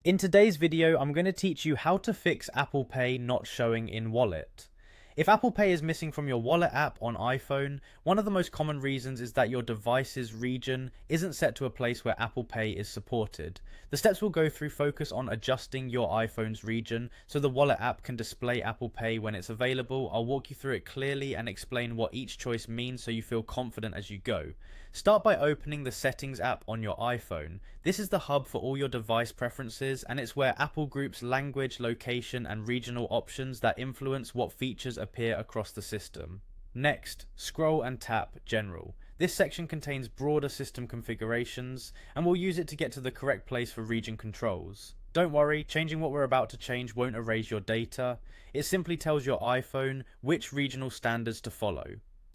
In today's video, I'm going to teach you how to fix Apple Pay not showing in Wallet. If Apple Pay is missing from your Wallet app on iPhone, one of the most common reasons is that your device's region isn't set to a place where Apple Pay is supported. The steps we'll go through focus on adjusting your iPhone's region so the Wallet app can display Apple Pay when it's available. I'll walk you through it clearly and explain what each choice means so you feel confident as you go. Start by opening the Settings app on your iPhone. This is the hub for all your device preferences, and it's where Apple groups language, location, and regional options that influence what features appear across the system. Next, scroll and tap General. This section contains broader system configurations, and we'll use it to get to the correct place for region controls. Don't worry, changing what we're about to change won't erase your data. It simply tells your iPhone which regional standards to follow.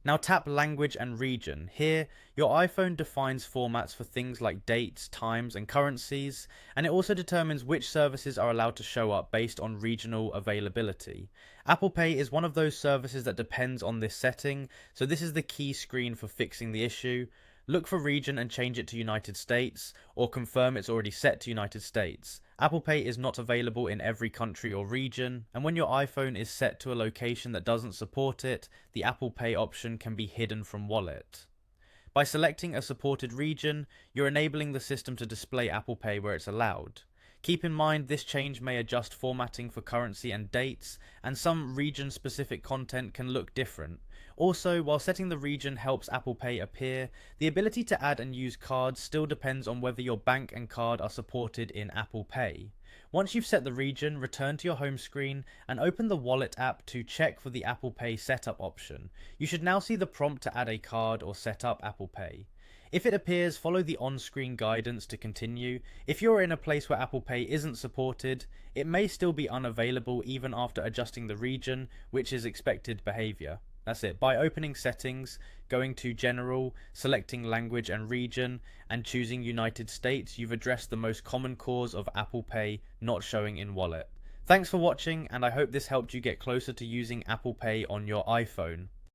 Now tap Language and Region. Here, your iPhone defines formats for things like dates, times, and currencies, and it also determines which services are allowed to show up based on regional availability. Apple Pay is one of those services that depends on this setting, so this is the key screen for fixing the issue. Look for region and change it to United States, or confirm it's already set to United States. Apple Pay is not available in every country or region, and when your iPhone is set to a location that doesn't support it, the Apple Pay option can be hidden from Wallet. By selecting a supported region, you're enabling the system to display Apple Pay where it's allowed. Keep in mind this change may adjust formatting for currency and dates, and some region-specific content can look different. Also, while setting the region helps Apple Pay appear, the ability to add and use cards still depends on whether your bank and card are supported in Apple Pay. Once you've set the region, return to your home screen and open the Wallet app to check for the Apple Pay setup option. You should now see the prompt to add a card or set up Apple Pay. If it appears, follow the on-screen guidance to continue. If you're in a place where Apple Pay isn't supported, it may still be unavailable even after adjusting the region, which is expected behavior. That's it. By opening Settings, going to General, selecting Language and Region, and choosing United States, you've addressed the most common cause of Apple Pay not showing in Wallet. Thanks for watching, and I hope this helped you get closer to using Apple Pay on your iPhone.